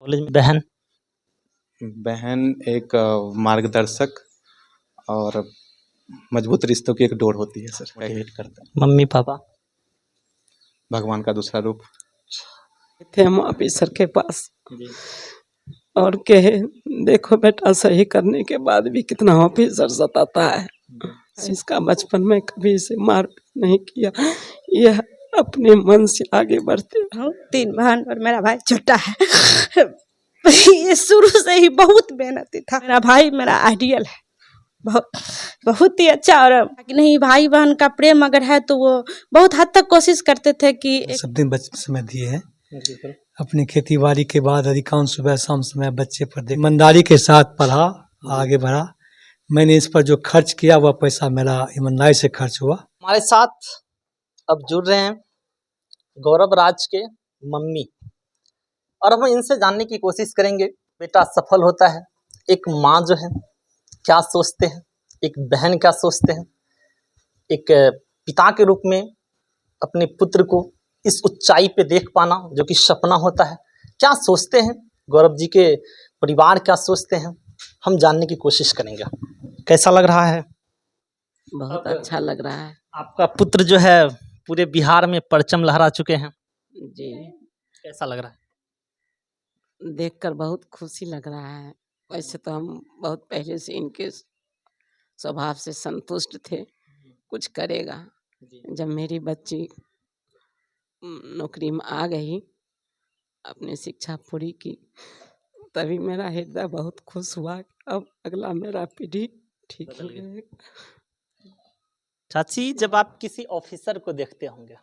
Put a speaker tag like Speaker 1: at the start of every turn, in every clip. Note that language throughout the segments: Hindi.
Speaker 1: कॉलेज में बहन
Speaker 2: बहन एक मार्गदर्शक और मजबूत रिश्तों की एक डोर होती है सर।
Speaker 1: मोटिवेट करता है। मम्मी पापा
Speaker 2: भगवान का दूसरा रूप।
Speaker 3: थे हम ऑफिसर के पास
Speaker 1: जी
Speaker 3: और कहे देखो बेटा सही करने के बाद भी कितना ऑफिसर सताता है। इसका बचपन में कभी इसे मारपीट नहीं किया, यह अपने मन से आगे बढ़ते
Speaker 4: हूँ। 3 बहन और मेरा भाई छोटा है। ये शुरू से ही बहुत मेहनती था। मेरा भाई मेरा आइडियल है, बहुत बहुत ही अच्छा। और नहीं भाई बहन का प्रेम अगर है तो वो बहुत हद तक कोशिश करते थे कि
Speaker 5: सब दिन बचपन समय दिए हैं। अपनी खेती बाड़ी के बाद अधिकांश सुबह शाम समय बच्चे पर ईमानदारी के साथ पढ़ा, आगे बढ़ा। मैंने इस पर जो खर्च किया वह पैसा मेरा ईमानदारी से खर्च हुआ।
Speaker 1: हमारे साथ अब जुड़ रहे हैं गौरव राज के मम्मी, और हम इनसे जानने की कोशिश करेंगे बेटा सफल होता है, एक माँ जो है क्या सोचते हैं, एक बहन क्या सोचते हैं, एक पिता के रूप में अपने पुत्र को इस ऊंचाई पे देख पाना जो कि सपना होता है, क्या सोचते हैं गौरव जी के परिवार, क्या सोचते हैं, हम जानने की कोशिश करेंगे। कैसा लग रहा है?
Speaker 3: बहुत अच्छा लग रहा है
Speaker 1: आपका पुत्र जो है पूरे बिहार में परचम लहरा चुके हैं,
Speaker 3: जी।
Speaker 1: कैसा लग रहा है?
Speaker 3: देखकर बहुत खुशी लग रहा है। वैसे तो हम बहुत पहले से इनके स्वभाव से संतुष्ट थे, कुछ करेगा। जब मेरी बच्ची नौकरी में आ गई, अपनी शिक्षा पूरी की, तभी मेरा हृदय बहुत खुश हुआ। अब अगला मेरा पीढ़ी ठीक ही रहेगा।
Speaker 1: चाची, जब आप किसी ऑफिसर को देखते होंगे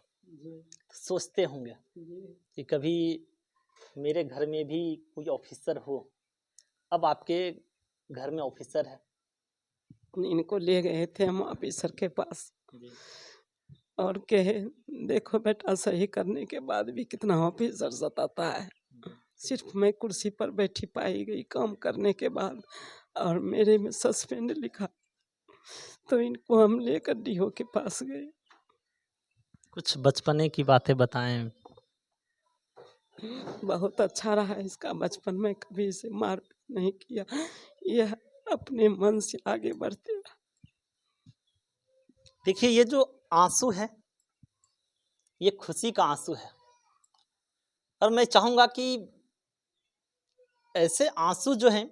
Speaker 1: सोचते होंगे कि कभी मेरे घर में भी कोई ऑफिसर हो, अब आपके घर में ऑफिसर है।
Speaker 3: इनको ले गए थे हम ऑफिसर के पास और कहे देखो बेटा सही करने के बाद भी कितना ऑफिसर सताता है। सिर्फ मैं कुर्सी पर बैठी पाई गई काम करने के बाद, और मेरे में सस्पेंड लिखा, तो इनको हम लेकर डीओ के पास गए।
Speaker 1: कुछ बचपने की बातें बताएं।
Speaker 3: बहुत अच्छा रहा इसका बचपन में, कभी इसे मारपीट नहीं किया, यह अपने मन से आगे बढ़ते रहा।
Speaker 1: देखिए ये जो आंसू है ये खुशी का आंसू है, और मैं चाहूंगा कि ऐसे आंसू जो हैं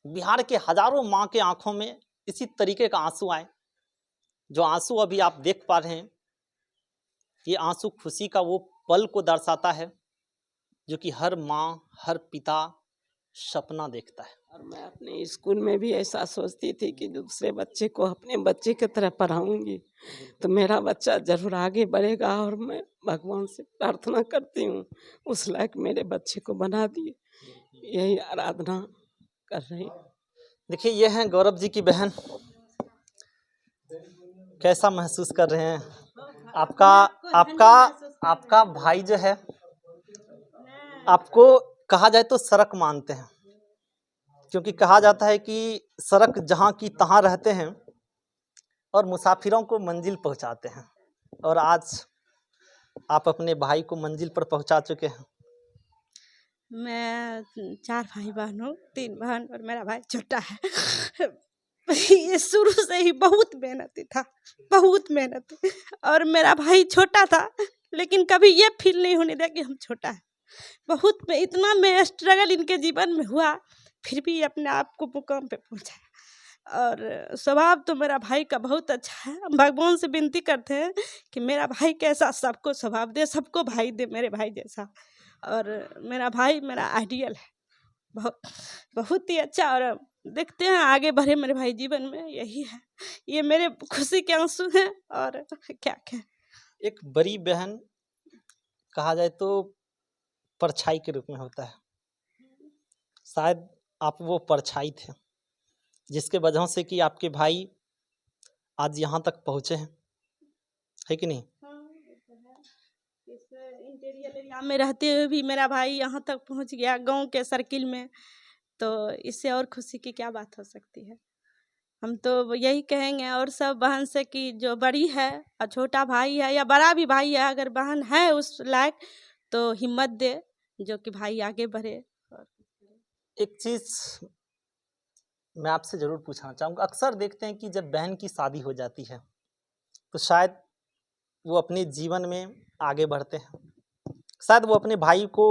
Speaker 1: बिहार के हजारों माँ के आंखों में इसी तरीके का आंसू आए। जो आंसू अभी आप देख पा रहे हैं ये आंसू खुशी का वो पल को दर्शाता है जो कि हर माँ हर पिता सपना देखता है।
Speaker 3: और मैं अपने स्कूल में भी ऐसा सोचती थी कि दूसरे बच्चे को अपने बच्चे की तरह पढ़ाऊंगी तो मेरा बच्चा जरूर आगे बढ़ेगा, और मैं भगवान से प्रार्थना करती हूँ उस लायक मेरे बच्चे को बना दिए, यही आराधना कर रही हूँ।
Speaker 1: देखिए ये हैं गौरव जी की बहन, कैसा महसूस कर रहे हैं? आपका भाई जो है आपको कहा जाए तो सड़क मानते हैं, क्योंकि कहा जाता है कि सड़क जहाँ की तहाँ रहते हैं और मुसाफिरों को मंजिल पहुँचाते हैं, और आज आप अपने भाई को मंजिल पर पहुँचा चुके हैं।
Speaker 4: मैं 4 भाई बहन हूँ, 3 बहन और मेरा भाई छोटा है। ये शुरू से ही बहुत मेहनती था, बहुत मेहनती। और मेरा भाई छोटा था लेकिन कभी ये फील नहीं होने दिया कि हम छोटा है। बहुत इतना में स्ट्रगल इनके जीवन में हुआ, फिर भी अपने आप को मुकाम पे पहुंचाया। और स्वभाव तो मेरा भाई का बहुत अच्छा है। हम भगवान से विनती करते हैं कि मेरा भाई कैसा सबको स्वभाव दे, सबको भाई दे मेरे भाई जैसा। और मेरा भाई मेरा आइडियल है, बहुत बहुत ही अच्छा। और देखते हैं आगे बढ़े मेरे भाई जीवन में, यही है, ये मेरे खुशी के आंसू हैं। और क्या क्या
Speaker 1: एक बड़ी बहन कहा जाए तो परछाई के रूप में होता है, शायद आप वो परछाई थे जिसके वजह से कि आपके भाई आज यहाँ तक पहुँचे हैं, है कि नहीं?
Speaker 4: इस इंटीरियर एरिया में रहते हुए भी मेरा भाई यहाँ तक पहुँच गया गांव के सर्किल में, तो इससे और खुशी की क्या बात हो सकती है। हम तो यही कहेंगे और सब बहन से कि जो बड़ी है और छोटा भाई है या बड़ा भी भाई है, अगर बहन है उस लायक तो हिम्मत दे जो कि भाई आगे बढ़े
Speaker 1: एक चीज़ मैं आपसे ज़रूर पूछना चाहूँगा। अक्सर देखते हैं कि जब बहन की शादी हो जाती है, तो शायद वो अपने जीवन में आगे बढ़ते हैं। शायद वो अपने भाई को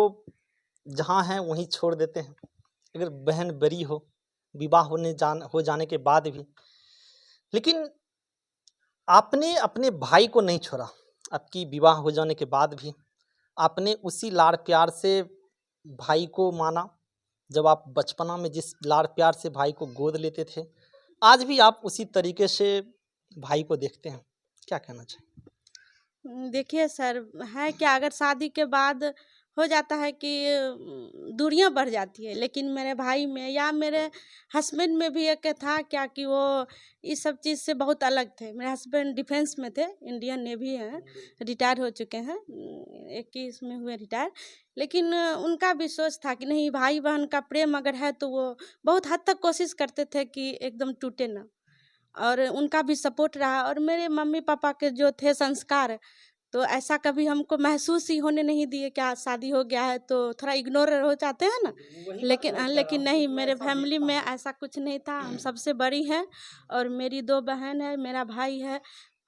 Speaker 1: जहाँ हैं वहीं छोड़ देते हैं। अगर बहन बड़ी हो, विवाह हो जाने के बाद भी। लेकिन आपने अपने भाई को नहीं छोड़ा। आपकी विवाह हो जाने के बाद भी आपने उसी लाड़ प्यार से भाई को माना। जब आप बचपना में जिस लाड़ प्यार से भाई को गोद लेते थे, आज भी आप उसी तरीके से भाई को देखते हैं। क्या कहना चाहिए?
Speaker 4: देखिए सर, है क्या, अगर शादी के बाद हो जाता है कि दूरियां बढ़ जाती है, लेकिन मेरे भाई में या मेरे हस्बैंड में भी एक था क्या कि वो इस सब चीज़ से बहुत अलग थे। मेरे हस्बैंड डिफेंस में थे, इंडियन नेवी हैं, रिटायर हो चुके हैं, 21 में हुए रिटायर। लेकिन उनका भी सोच था कि नहीं, भाई बहन का प्रेम अगर है तो वो बहुत हद तक कोशिश करते थे कि एकदम टूटे ना, और उनका भी सपोर्ट रहा। और मेरे मम्मी पापा के जो थे संस्कार, तो ऐसा कभी हमको महसूस ही होने नहीं दिए क्या शादी हो गया है तो थोड़ा इग्नोर हो जाते हैं ना। लेकिन नहीं, मेरे फैमिली में ऐसा कुछ नहीं था। हम सबसे बड़ी हैं और मेरी 2 बहन है, मेरा भाई है।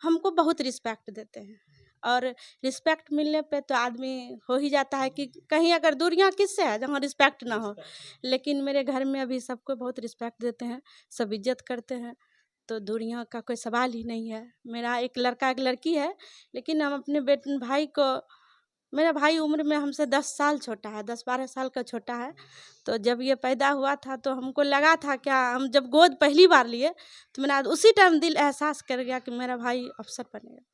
Speaker 4: हमको बहुत रिस्पेक्ट देते हैं, और रिस्पेक्ट मिलने पे तो आदमी हो ही जाता है कि कहीं अगर दूरियां किससे है जहाँ रिस्पेक्ट ना हो। लेकिन मेरे घर में अभी सबको बहुत रिस्पेक्ट देते हैं, सब इज्जत करते हैं, तो दूरियां का कोई सवाल ही नहीं है। मेरा एक लड़का एक लड़की है, लेकिन हम अपने भाई को, मेरा भाई उम्र में हमसे 10 साल छोटा है, 10-12 साल का छोटा है। तो जब ये पैदा हुआ था तो हमको लगा था, क्या हम जब गोद पहली बार लिए तो मेरा उसी टाइम दिल एहसास कर गया कि मेरा भाई अफसर बनेगा,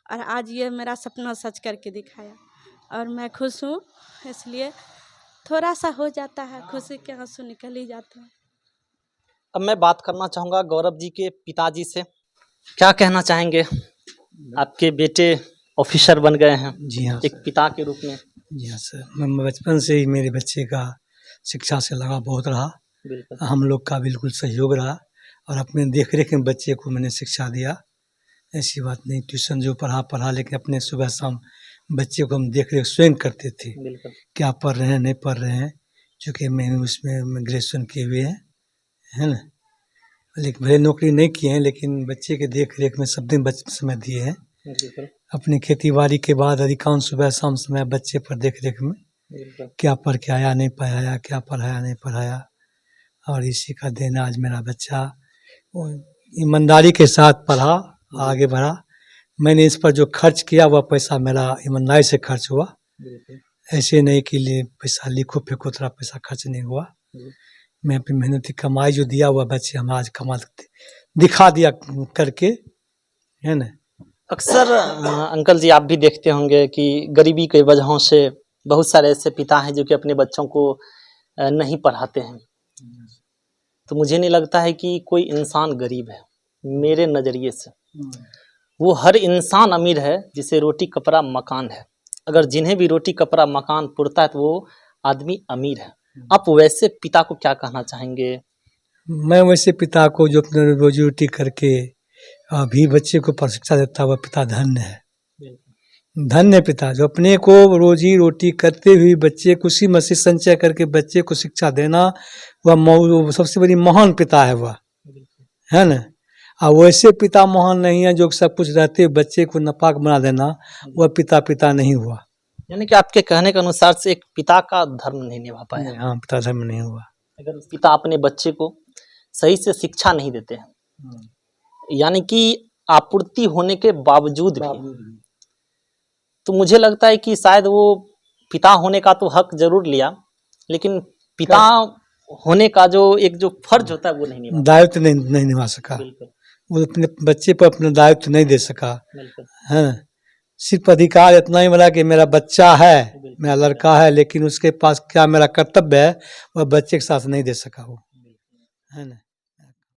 Speaker 4: और आज ये मेरा सपना सच करके दिखाया, और मैं खुश हूँ। इसलिए थोड़ा सा हो जाता है, खुशी के आंसू निकल ही जाते हैं।
Speaker 1: अब मैं बात करना चाहूँगा गौरव जी के पिताजी से। क्या कहना चाहेंगे? आपके बेटे ऑफिसर बन गए हैं,
Speaker 5: जी हाँ
Speaker 1: एक पिता के रूप में।
Speaker 5: जी हाँ सर, मैं बचपन से ही मेरे बच्चे का शिक्षा से लगाव बहुत रहा।
Speaker 1: बिल्कुल।
Speaker 5: हम लोग का बिल्कुल सहयोग रहा, और अपने देख रेख में बच्चे को मैंने शिक्षा दिया। ऐसी बात नहीं, ट्यूशन जो पढ़ा, लेकिन अपने सुबह शाम बच्चे को हम देख रेख स्वयं करते थे,
Speaker 1: बिल्कुल।
Speaker 5: क्या पढ़ रहे हैं नहीं पढ़ रहे हैं। चूँकि मैं उसमें ग्रेजुएशन किए हुए हैं, है ना। लेकिन भले नौकरी नहीं किए हैं, लेकिन बच्चे के देख रेख में सब दिन समय दिए हैं।
Speaker 1: बिल्कुल।
Speaker 5: अपनी खेती बाड़ी के बाद अधिकांश सुबह शाम समय बच्चे पर देख रेख में,
Speaker 1: बिल्कुल।
Speaker 5: क्या पढ़ के आया नहीं पढ़ाया, क्या पढ़ाया नहीं पढ़ाया। और इसी का देन आज मेरा बच्चा वो ईमानदारी के साथ पढ़ा, आगे बढ़ा। मैंने इस पर जो खर्च किया वह पैसा मेरा ईमानदारी से खर्च हुआ।
Speaker 1: बिल्कुल।
Speaker 5: ऐसे नहीं कि लिए पैसा लिखो फेंको, थोड़ा पैसा खर्च नहीं हुआ। मैं अपनी मेहनती कमाई जो दिया हुआ बच्चे हम आज कमा दिखा दिया करके, है ना।
Speaker 1: अक्सर अंकल जी आप भी देखते होंगे कि गरीबी की वजहों से बहुत सारे ऐसे पिता हैं जो कि अपने बच्चों को नहीं पढ़ाते हैं। तो मुझे नहीं लगता है कि कोई इंसान गरीब है। मेरे नज़रिए से वो हर इंसान अमीर है जिसे रोटी कपड़ा मकान है। अगर जिन्हें भी रोटी कपड़ा मकान पुरता है तो वो आदमी अमीर है। आप वैसे पिता को क्या कहना चाहेंगे?
Speaker 5: मैं वैसे पिता को जो अपने रोजी रोटी करके अभी बच्चे को शिक्षा देता हुआ पिता धन्य है। धन्य पिता जो अपने को रोजी रोटी करते हुए बच्चे को उसी में से संचय करके बच्चे को शिक्षा देना, वह सबसे बड़ी महान पिता है वह, है ना। और वैसे पिता महान नहीं है जो सब कुछ रहते बच्चे को नापाक बना देना, वह पिता नहीं हुआ।
Speaker 1: यानी कि आपके कहने के अनुसार से एक पिता का धर्म नहीं निभा पाया।
Speaker 5: हाँ, पिता धर्म नहीं हुआ।
Speaker 1: अगर पिता अपने बच्चे को सही से शिक्षा नहीं देते हैं, यानी कि आपूर्ति होने के बावजूद भी, तो मुझे लगता है कि शायद वो पिता होने का तो हक जरूर लिया, लेकिन पिता होने का जो एक जो फर्ज होता है वो नहीं निभा,
Speaker 5: दायित्व नहीं निभा सका। वो अपने बच्चे पर अपना दायित्व नहीं दे सका, है ना। सिर्फ अधिकार इतना ही मिला कि मेरा बच्चा है, मेरा लड़का है, लेकिन उसके पास क्या मेरा कर्तव्य है वह बच्चे के साथ नहीं दे सका वो, है ना।